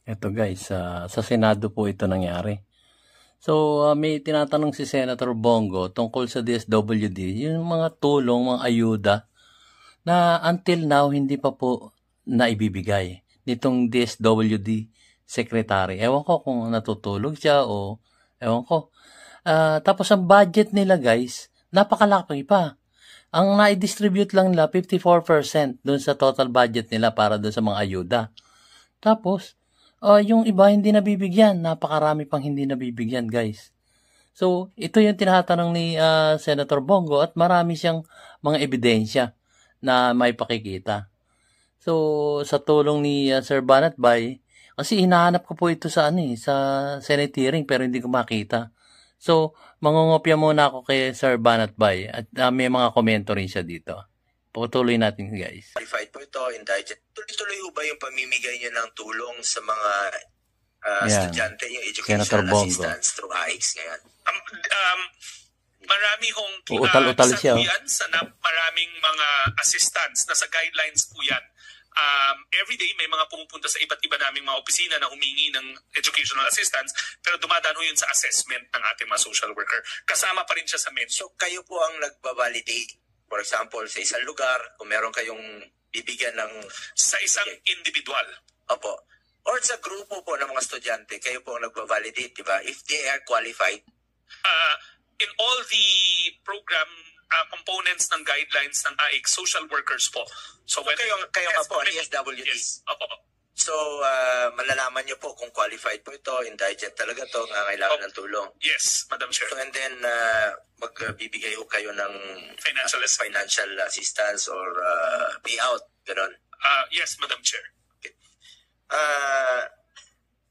Ito guys, sa Senado po ito nangyari. So, may tinatanong si Senator Bongo tungkol sa DSWD, yung mga tulong, mga ayuda na until now hindi pa po naibibigay nitong DSWD Secretary. Ewan ko kung natutulog siya o ewan ko. Tapos ang budget nila guys, napakalaki pa. Ang na-distribute lang nila 54% dun sa total budget nila para dun sa mga ayuda. Tapos, yung iba hindi nabibigyan. Napakarami pang hindi nabibigyan, guys. So, ito yung tinatanong ni Senator Bongo at marami siyang mga ebidensya na may pakikita. So, sa tulong ni Sir Banatbay, kasi hinahanap ko po ito sa sa Senate hearing pero hindi ko makita. So, mangungopia muna ako kay Sir Banatbay at may mga komento rin siya dito. Patuloy natin guys. Qualified po ito, indigent. Tuloy-tuloy ba yung pamimigay niyo ng tulong sa mga estudyante, yung educational assistance through AIX ngayon? Marami hong utal-utal siya. Maraming mga assistance na sa guidelines po yan. Every day may mga pumupunta sa iba't iba naming mga opisina na humingi ng educational assistance, pero dumadaan ho yun sa assessment ng ating mga social worker. Kasama pa rin siya sa menu. So kayo po ang nagbabalidate, for example, sa isang lugar, kung meron kayong bibigyan ng... Sa isang individual. Opo. Or sa grupo po ng mga estudyante, kayo po ang nagbabalidate, di ba? If they are qualified. In all the program components ng guidelines ng AIC, social workers po. So when kayo nga po, DSWD. Yes. Opo. So, malalaman niyo po kung qualified po ito, indigent talaga to, ngangailangan ng tulong. Yes, Madam Chair. So, and then, magbibigay ho kayo ng financial assistance or payout, gano'n? Yes, Madam Chair. Okay.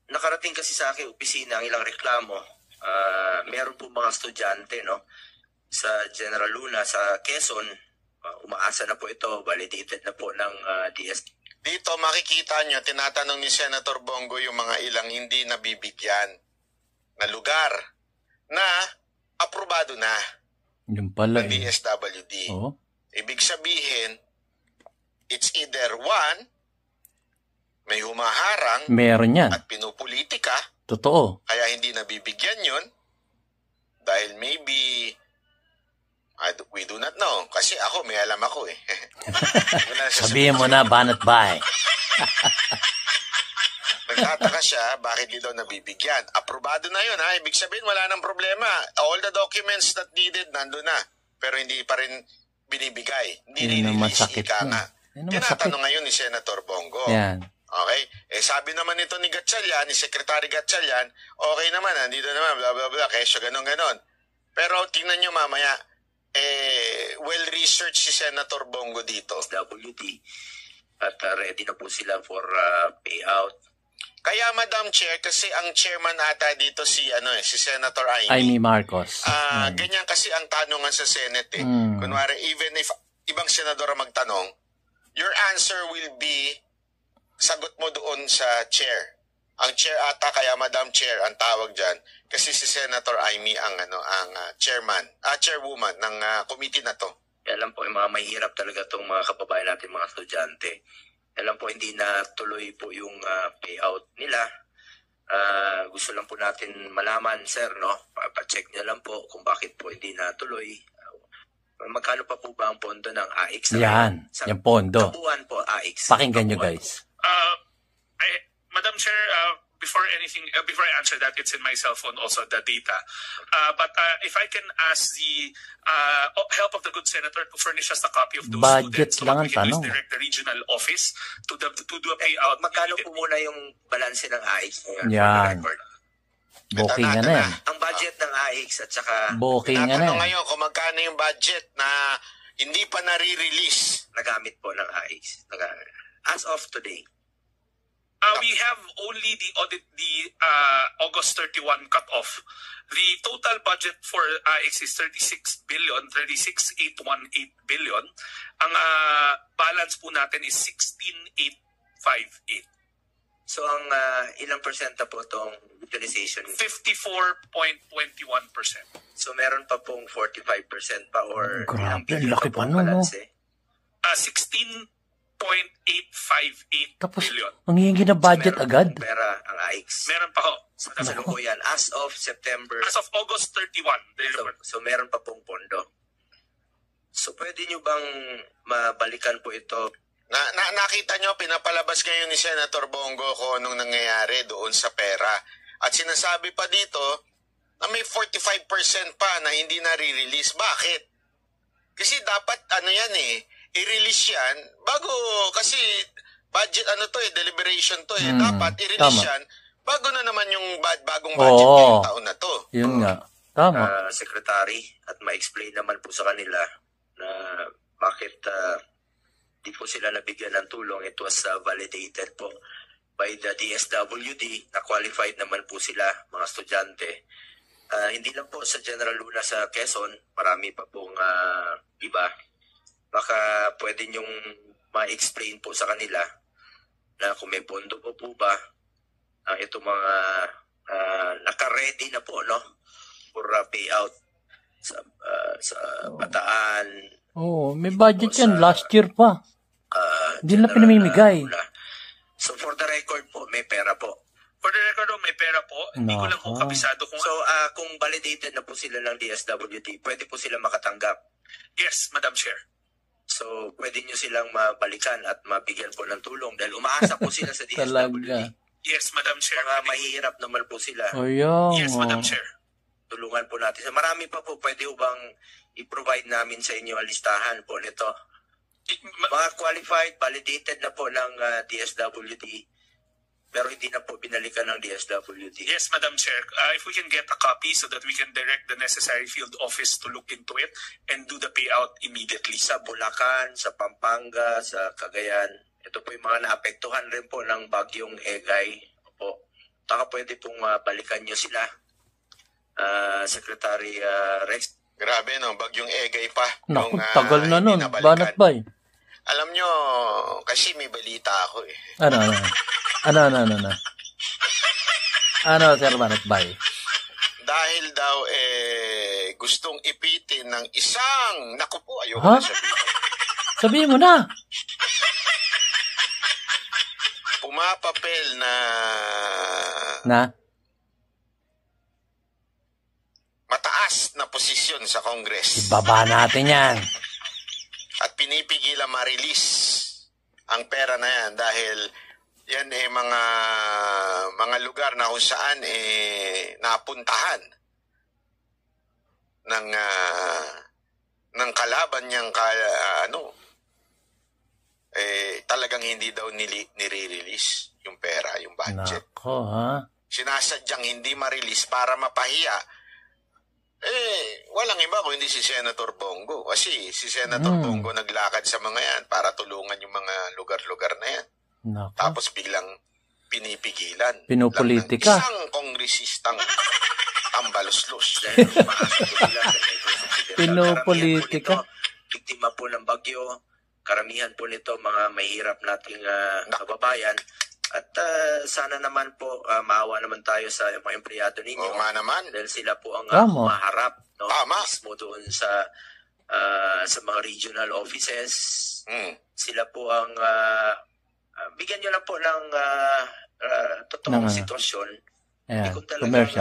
Nakarating kasi sa aking opisina ang ilang reklamo. Meron po mga estudyante, no? Sa General Luna, sa Quezon, umaasa na po ito, validated na po ng DSWD. Dito makikita nyo, tinatanong ni Senator Bongo yung mga ilang hindi nabibigyan na lugar na aprobado na yung pala, ng DSWD. Oh. Ibig sabihin, it's either one, may humaharang meron yan at pinupolitika. Totoo. Kaya hindi nabibigyan yun dahil maybe we do not know. Kasi ako, may alam ako eh. Sabihin mo na, Banatbay. Nagtataka siya, bakit di daw nabibigyan? Aprobado na yun ha. Ibig sabihin, wala nang problema. All the documents that needed, nandun na. Pero hindi pa rin binibigay. Hindi nililisi, ika nga. Tinatanong ngayon ni Senator Bongo. Yan. Okay? Sabi naman nito ni Gatchalian, ni Secretary Gatchalian, okay naman, nandito naman, blah, blah, blah, kesyo, ganon. Pero tingnan nyo mamaya, well-researched si Senator Bongo dito. WD. At ready na po sila for payout. Kaya, Madam Chair, kasi ang chairman ata dito si Senator Amy Marcos. Ganyan kasi ang tanungan sa Senate. Kunwari, even if ibang senador ang magtanong, your answer will be sagot mo doon sa chair. Ang chair ata, kaya Madam Chair ang tawag dyan, kasi si Senator Amy ang chairwoman ng committee na to. Alam po, yung mga mahirap talaga itong mga kababayan natin, mga estudyante. Alam po, hindi na tuloy po yung payout nila. Gusto lang po natin malaman, sir, no? Pa-check niya lang po kung bakit po hindi na tuloy. Magkano pa po ba ang pondo ng AIX? Yan, yung pondo. Kabuuan po, AIX. Pakinggan nyo, guys. Madam Chair, before I answer that, it's in my cell phone also, the data. But if I can ask the help of the good senator to furnish us a copy of those budget students, so lang we can ang tanong. direct the regional office to do a payout. Magkano po muna yung balanse ng AIX? Yan. Booking na yan. Ang budget ng AIX at saka... Booking na yan. Ngayon kung magkano yung budget na hindi pa nare-release. Nagamit po ng AIX. As of today. We have only the August 31 cut-off. The total budget for AIX is 36,818 billion. Ang balance po natin is 16,858. So ang ilang percenta po itong utilization? 54.21%. So meron pa pong 45% pa or grabe, laki pa nun, no? 16.8 1.858 Tapos, billion. manghihingi na budget Meron agad. pong pera ang AIX. Meron pa ho. Sa Kasalukuyan, as of September. As of August 31. So meron pa pong pondo. So pwede nyo bang mabalikan po ito? Nakita nyo, pinapalabas ngayon ni Senator Bongo kung anong nangyayari doon sa pera. At sinasabi pa dito na may 45% pa na hindi na-release. Bakit? Kasi dapat i-release yan bago, kasi budget deliberation to dapat i-release yan bago na naman yung bagong budget ngayong taon na to. Yun nga. Tama. Secretary, at ma-explain naman po sa kanila na bakit di po sila nabigyan ng tulong. It was validated po by the DSWD na qualified naman po sila, mga estudyante. Hindi lang po sa General Luna sa Quezon, marami pa pong iba. Baka pwede nyong ma-explain po sa kanila na kung may pondo po ba ito mga naka-ready na po, no, for payout sa Bataan. May budget yan. Last year pa. Hindi na pinamimigay. So for the record po, may pera po. For the record, may pera po. Hindi ko lang po kabisado kung... So, kung validated na po sila ng DSWD, pwede po sila makatanggap. Yes, Madam Chair. So, pwede nyo silang mabalikan at mabigyan po ng tulong dahil umaasa po sila sa DSWD. Yes, Madam Chair. Mga mahihirap naman po sila. Yes, Madam Chair. Tulungan po natin. So, marami pa po, pwede po bang i-provide namin sa inyo ang listahan po nito? Mga qualified, validated na po ng DSWD. Pero hindi na po binalikan ng DSWD. Yes, Madam Chair. If we can get a copy so that we can direct the necessary field office to look into it and do the payout immediately. Sa Bulacan, sa Pampanga, sa Cagayan. Ito po yung mga naapektuhan rin po ng bagyong Egay. Opo. Taka pwede pong balikan nyo sila. Secretary Rex. Grabe, no? Bagyong Egay pa. Naku, tagal na nun. Banat ba eh? Alam nyo, kasi may balita ako eh. Ano, Sir Banat Bay? Dahil daw gustong ipitin ng isang, naku po, ayoko na sabihin. Sabihin mo na. Pumapapel na mataas na posisyon sa Congress. Ibaba natin yan. At pinipigilan ma-release ang pera na yan dahil yan mga lugar na kung saan napuntahan ng kalaban niyang talagang hindi daw nire-release yung pera, yung budget. Nako, ha? Sinasadyang hindi ma-release para mapahiya. Walang iba kung hindi si Senator Bongo. Kasi si Senator Bongo naglakad sa mga yan para tulungan yung mga lugar-lugar na yan. Nako. Tapos biglang pinipigilan. Pinopolitika. Isang kongresistang tambaluslos. Pinopolitika. Biktima po ng bagyo. Karamihan po nito mga mahirap nating kababayan. At sana naman po maawa naman tayo sa mga empleyado ninyo. Oo nga naman. Dahil sila po ang maharap, no? Mismo doon sa mga regional offices. Sila po ang bigyan nyo lang po ng totoong sitwasyon. Kung talagang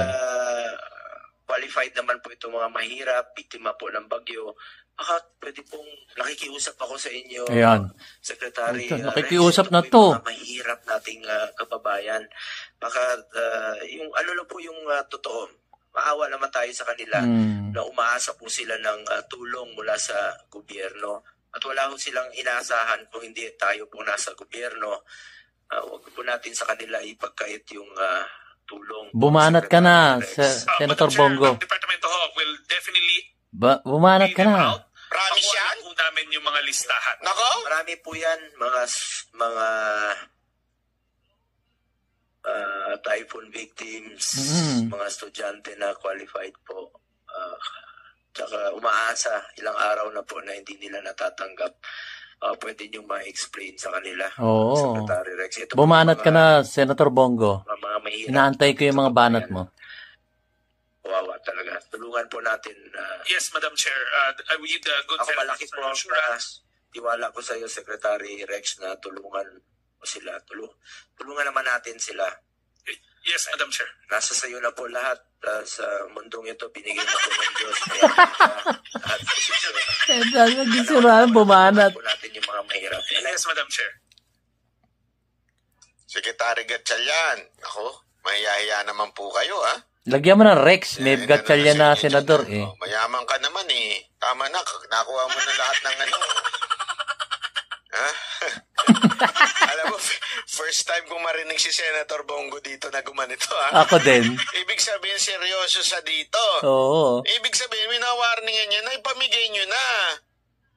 qualified naman po itong mga mahirap, biktima po ng bagyo, pwede pong nakikiusap ako sa inyo, Secretary. Nakikiusap na to. Mga mahirap nating kababayan. Baka yung lang po yung totoo. Maawa naman tayo sa kanila na umaasa po sila ng tulong mula sa gobyerno. At wala po silang inaasahan kung hindi tayo po nasa gobyerno. Huwag po natin sa kanila ipagkait yung tulong. Bumanat ka na, Senator Bongo. Ang Departamento will definitely bumanat ka na. Promise yan? Pakuha namin yung mga listahan. Nako? Marami po yan, mga typhoon victims, mga estudyante na qualified po. Tsaka umaasa, ilang araw na po na hindi nila natatanggap. Pwede nyo ma-explain sa kanila, Secretary Rex. Bumanat ka na, Senator Bongo. Inaantay ko yung mga banat mo. Wawa talaga. Tulungan po natin. Yes, Madam Chair. With good ako malaki po tiwala ko sa iyo, Secretary Rex, na tulungan mo sila. Tulungan naman natin sila. Yes, Madam Chair. Nasa sa iyo na po lahat sa mundong ito. Binigay na po ng Diyos. Lahat po siya. Nagdisurahan, bumanat. Po natin yung mga mahirap. Yes, Madam Chair. Secretary Gatchalian, ako, mahiyahiya naman po kayo, ha? Lagyan mo ng Rex, may Gatchalian na senador eh. Oh, mayaman ka naman eh. Tama na, nakuha mo na lahat ng ano. Ha? Alam mo, first time kong marinig si Senator Bongo dito na gumanito, ha? Ako din. Ibig sabihin, seryoso sa dito. Oo. Ibig sabihin, minawarningan niya na ipamigay niyo na.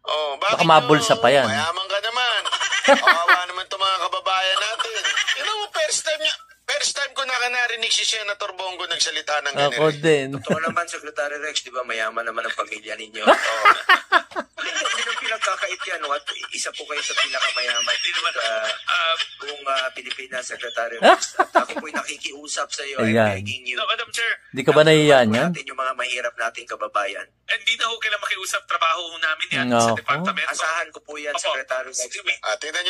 Oh, bakit Baka mabulsa pa yan. Mayaman ka naman. Kawawa naman itong mga kababayan natin. First time ko narinig si Senator Bongo nagsalita ng ganito. Ako din. Totoo naman, Secretary Rex, di ba, mayaman naman ang pamilya ninyo. Hindi nang pinagkakait yan. Isa po kayo sa pinakamayaman sa buong Pilipinas, Secretary Rex. At ako po'y nakikiusap sa iyo. I'm begging you. No, Madam Chair. Di ka ba nahiyan yan? Natin yung mga mahirap nating kababayan. Hindi na ho kailan makiusap. Trabaho ho namin yan No. sa departamento. Asahan ko po yan, Secretary Rex. Tingnan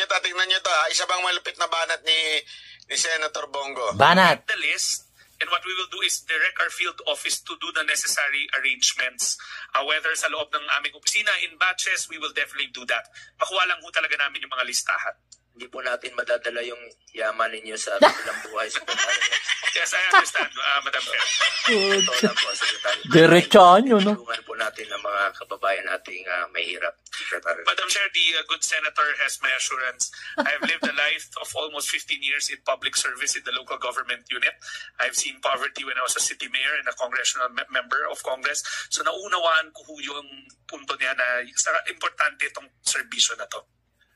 nyo to. Isa bang malupit na banat ni Senator Bongo. Banat! The list, and what we will do is direct our field office to do the necessary arrangements. Whether sa loob ng aming opisina, in batches, we will definitely do that. Makuha lang ho talaga namin yung mga listahan. Hindi po natin madadala yung yaman ninyo sa bilang buhay, Secretary Rex. Yes, I understand, Madam Chair. Totoo lang po, Secretary. Diretsahan yun, no? Tulungan po natin ang mga kababayan nating mahirap, Secretary. Madam Chair, the good senator has my assurance. I have lived a life of almost 15 years in public service in the local government unit. I've seen poverty when I was a city mayor and a congressional member of Congress. So naunawaan ko yung punto niya na importante itong serbisyo na to.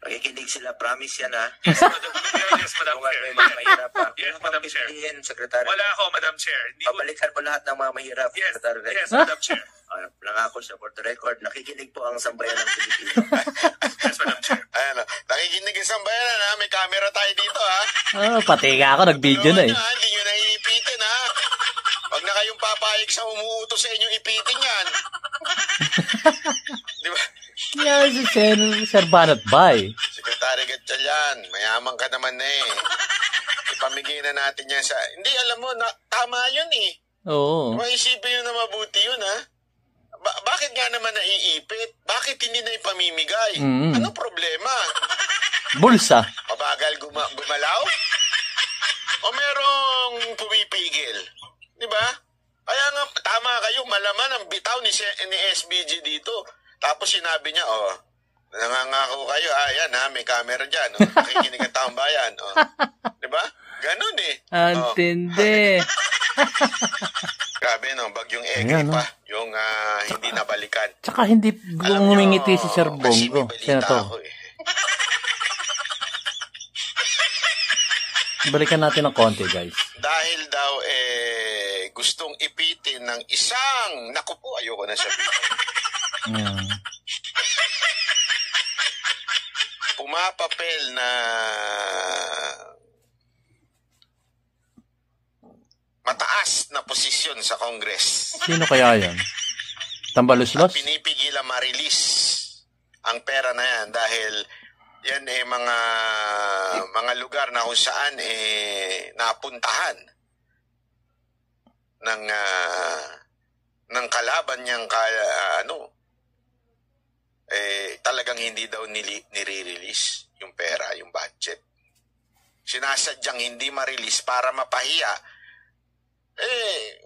Nakikinig sila, promise yan, ha? Yes, Madam Kung Chair. may mga mahirap pa. Yes, Madam Chair. Secretary. Wala ako, Madam Chair. Babalikan mo lahat ng mga mahirap, Yes, Secretary Rex. yes, Madam Chair. Nangako siya for the record, nakikinig po ang sambayan ng Pilipino. Yes, Madam Chair. Ayan, nakikinig ang sambayanan, ha? May camera tayo dito, ha? Pati nga ako, nag-video na eh. Hindi nyo na iipitin, ha? Wag na kayong papayag sa umuutos sa inyo ipitin yan. Di ba? Yeah, si Sir Banat ba eh. Secretary Gatchalian, mayaman ka naman na eh. Ipamigay na natin yan sa... Hindi, alam mo, tama yun eh. Oo. Maisipin yun na mabuti yun, ha? Bakit nga naman naiipit? Bakit hindi na ipamimigay? Ano problema? Bulsa. Mabagal gumalaw? O merong pumipigil? Di ba? Kaya nga, tama kayo, malaman ang bitaw ni SBG dito. Tapos sinabi niya, nangangako kayo, ayan ha, may camera dyan. Nakikinig ang taong bayan. Di ba? Ganun eh. Antindi. Grabe no, bagyong Ege pa. Yung hindi nabalikan. Tsaka hindi ngumingiti si Sir Kasi may Bongo. balita Senator. ako eh. Balikan natin ng konti, guys. Dahil daw gustong ipitin ng isang, naku po, ayoko na sabihin. Pumapapel na mataas na posisyon sa Congress. Sino kaya yan? Tambaluslos? Pinipigilan ma-release ang pera na yan dahil yan mga lugar na kung saan napuntahan ng kalaban niyang talagang hindi daw nire-release yung pera, yung budget. Sinasadyang hindi ma-release para mapahiya.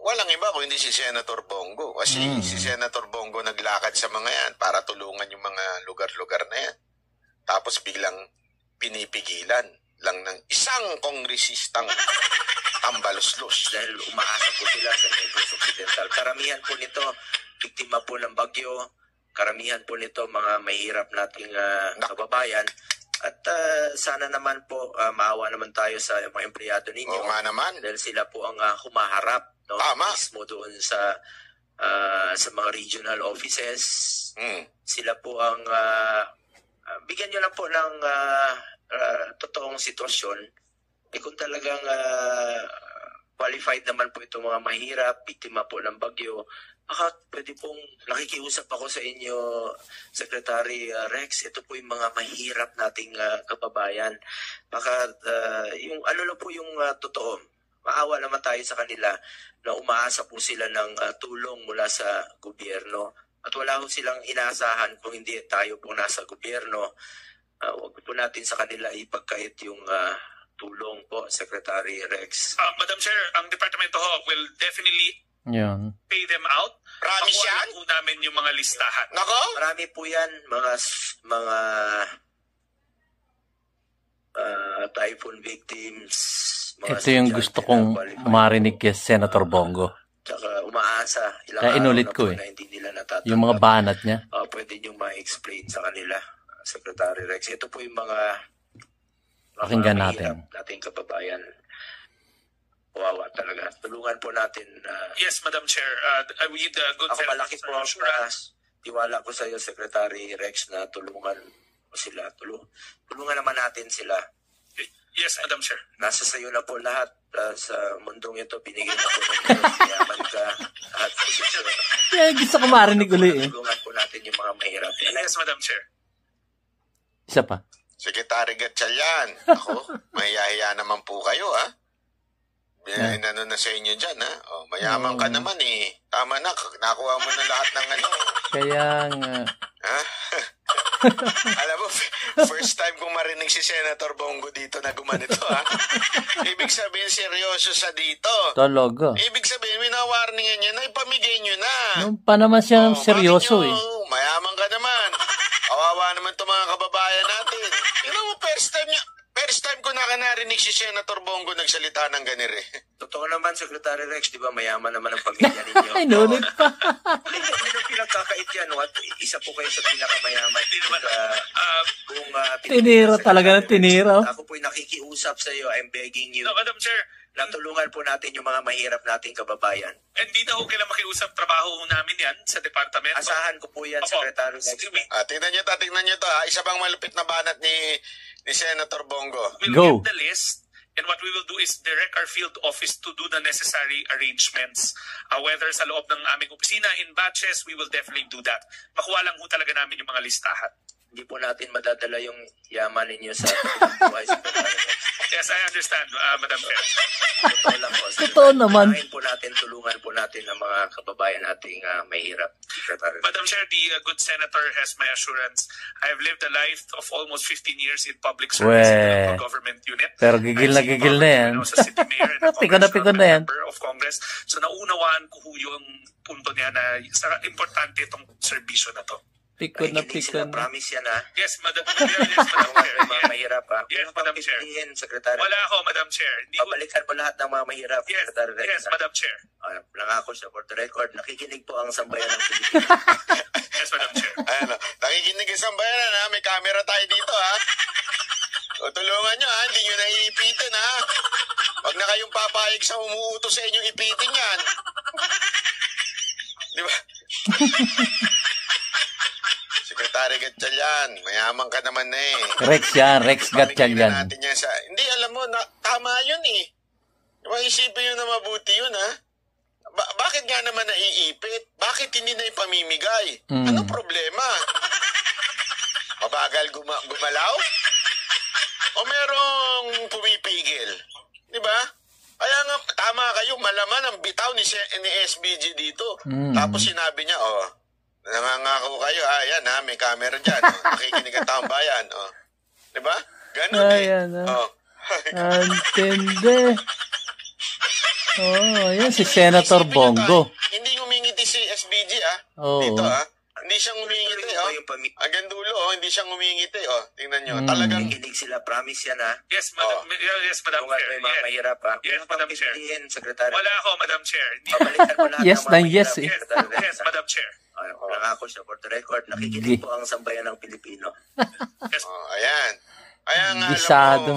Walang iba kung hindi si Senator Bongo. Kasi si Senator Bongo naglakad sa mga yan para tulungan yung mga lugar-lugar na yan. Tapos biglang pinipigilan lang ng isang kongresistang tambaluslos. Dahil umaasa po sila sa Negros Occidental. Karamihan po nito, biktima po ng bagyo. Karamihan po nito, mga mahirap nating kababayan. At sana naman po, maawa naman tayo sa mga empleyado ninyo. Oo nga naman. Dahil sila po ang humaharap, no? Tama. Mismo doon sa mga regional offices. Sila po ang... bigyan nyo lang po ng totoong sitwasyon. Kung talagang qualified naman po itong mga mahirap, biktima po ng bagyo, baka pwede pong nakikiusap ako sa inyo, Secretary Rex, ito po yung mga mahirap nating kababayan. Baka yung ano lang po yung totoo, maawa naman tayo sa kanila na umaasa po sila ng tulong mula sa gobyerno. At wala po silang inaasahan kung hindi tayo po nasa gobyerno. Huwag po natin sa kanila ipagkait yung tulong po, Secretary Rex. Madam Chair, ang Departamento ho will definitely pay them out. Promise yan? Pakuha po namin yung mga listahan. Nako? Marami po yan, mga typhoon victims. Ito yung gusto kong marinig kay Senator Bongo. Tsaka umaasa. Kaya inulit ko na hindi nila natatanggap. Yung mga banat niya. Pwede nyo ma-explain sa kanila, Secretary Rex. Ito po yung mga pakinggan natin. Nating kababayan. Wawa talaga. Tulungan po natin. Yes, Madam Chair. With good ako malaki po ang tiwala ko sa iyo, Secretary Rex, na tulungan mo sila. Tulungan naman natin sila. Yes, Madam Chair. Nasa sa iyo na po lahat sa mundong ito. Binigyan na po ng yaman ka. Lahat po dito. Yeah, gusto ko marinig uli eh. Tulungan po natin yung mga mahirap. Yes, Madam Chair. Isa pa. Secretary Gatchalian, ako, mahiyahiya naman po kayo, ha? Inano na sa inyo dyan, ha? Mayaman ka naman, eh. Tama na, nakuha mo na lahat ng ano. Kaya nga. Ha? Alam mo, first time kong marinig si Senator Bongo dito na gumanito, ha? Ibig sabihin, seryoso sa dito. Talaga. Ibig sabihin, minawarningan niya na, ipamigay nyo na. Noon pa naman siya seryoso, eh. Mayaman ka naman. Kawawa naman itong mga kababayan natin. Tingnan mo, first time ko narinig si Senator Bongo nagsalita ng ganire. Totoo naman, Secretary Rex, di ba mayaman naman ang pamilya ninyo? Ay, nunod pa. Hindi pinagkakait yan. Isa po kayo sa pinakamayaman. Tinira talaga ng tinira. Ako po'y nakikiusap sa iyo. I'm begging you. No, Madam Chair. Natulungan po natin yung mga mahirap nating kababayan. Hindi na ho kailan makiusap. Trabaho namin yan sa departamento. Asahan ko po yan, Secretary Rex. Tingnan nyo to. Isa bang malupit na banat ni Senator Bongo. We'll get the list. And what we will do is direct our field office to do the necessary arrangements. Whether sa loob ng aming opisina, in batches, we will definitely do that. Makuha lang ho talaga namin yung mga listahan. Hindi po natin madadala yung yaman ninyo sa buhay. Yes, I understand, Madam Chair. Totoo lang po. Totoo naman. Tulungan po natin ang mga kababayan nating mahirap. Madam Chair, the good senator has my assurance. I have lived a life of almost 15 years in public service in a government unit. Pero gigil na yan. Sa city mayor and Pikon na yan. member of Congress. So naunawaan ko yung punto niya na importante itong serbisyo na to. Pikon na pikon. Promise yan, ha? Yes, Madam Chair. Mga mahirap, ha? Yes, Madam Chair. Secretary. Wala ako, Madam Chair. Pabalikan mo lahat ng mga mahirap, Secretary. Yes, Madam Chair. Nangako siya for the record. Nakikinig po ang sambayan ng Pilipinas. Yes, Madam Chair. Nakikinig ang sambayan, ha? May camera tayo dito, ha? O, tulungan nyo, ha? Hindi nyo naiipitin, ha? Huwag na kayong papayag sa umuutos sa inyong ipitin yan. Di ba? Secretary Gatchalian, mayaman ka naman na eh. Rex Gatchalian. Hindi, alam mo, tama yun eh. Diba, isipin nyo na mabuti yun, ha? Bakit nga naman naiipit? Bakit hindi na ipamimigay? Anong problema? Mabagal gumalaw? O merong pumipigil? Diba? Kaya nga, tama kayo, malaman ang bitaw ni SBG dito. Tapos sinabi niya, nangangako kayo, yan ha, may camera dyan. Nakikinig ang taong bayan. Diba? Ganun Antindi. Yan si Senator Bongo. Hindi ngumingiti si SBG, Dito, Hindi siyang ngumingiti, Hanggang dulo, hindi siyang ngumingiti, Tingnan nyo. Talagang nakikinig sila. Promise yan, ha? Yes, Madam Chair. May mga mahirap, ha? Yes, Madam Chair. Secretary. Wala ako, Madam Chair. Pabalikan mo lahat Yes ng mga yes, mahirap. Yes, Madam Chair. Nangako siya for the record. Nakikinig po ang sambayan ng Pilipino. Ayan. Kaya nga,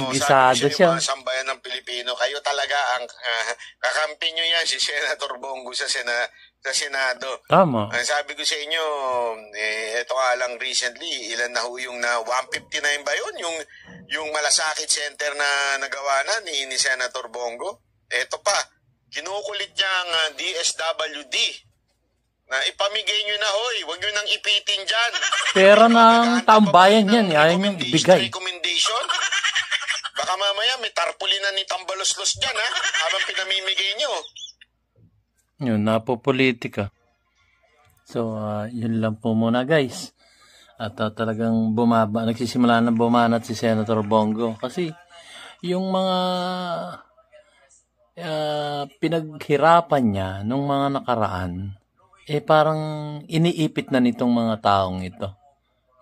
Gisado siya. Mga sambayan ng Pilipino, kayo talaga ang kakampi nyo yan, si Senator Bongo sa Senado. Tama. Sabi ko sa inyo, ito nga lang recently, ilan na ho yung 159 ba yun? Yung Malasakit Center na nagawa na ni Senator Bongo. Ito pa, Kinukulit niya ang DSWD na ipamigay nyo na, hoy, huwag nyo nang ipitin dyan. Pera ng tambayan yan, ayaw niyong ibigay. Recommendation? Baka mamaya may tarpulinan ni Tambaloslos dyan, ha? Habang pinamimigay nyo. Yun, napopolitika. So, yun lang po muna, guys. At talagang nagsisimula na bumanat si Senator Bongo. Kasi, yung mga pinaghirapan niya nung mga nakaraan, parang iniipit na nitong mga taong ito.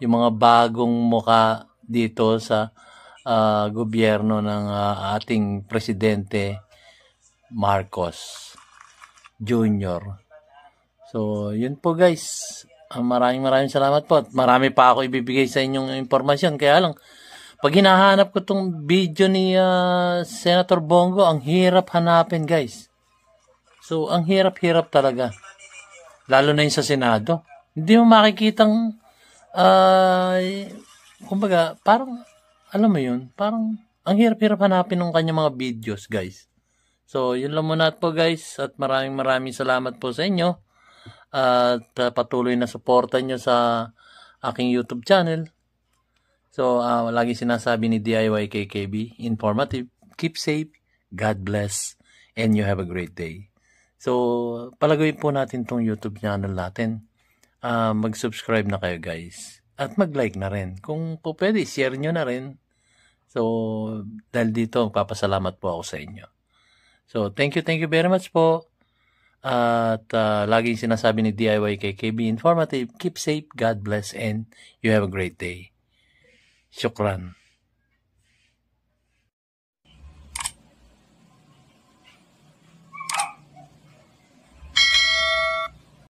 Yung mga bagong muka dito sa gobyerno ng ating Presidente Marcos Jr. So, yun po guys. Maraming salamat po. At marami pa ako ibibigay sa inyong impormasyon. Kaya lang, pag hinahanap ko tong video ni Senator Bongo, ang hirap hanapin guys. So, ang hirap-hirap talaga. Lalo na yung sa Senado. Hindi mo makikitang, kumbaga, parang, alam mo yun, parang, ang hirap-hirap hanapin ng kanya mga videos, guys. So, yun lang muna po, guys. At maraming salamat po sa inyo. At patuloy na suporta nyo sa aking YouTube channel. So, lagi sinasabi ni DIY KKB, informative, keep safe, God bless, and you have a great day. So, palagawin po natin tong YouTube channel natin. Mag-subscribe na kayo guys. At mag-like na rin. Kung po pwede, share nyo na rin. So, dahil dito, magpapasalamat po ako sa inyo. So, thank you very much po. At laging sinasabi ni DIY KKB, informative, keep safe, God bless, and you have a great day. Shukran.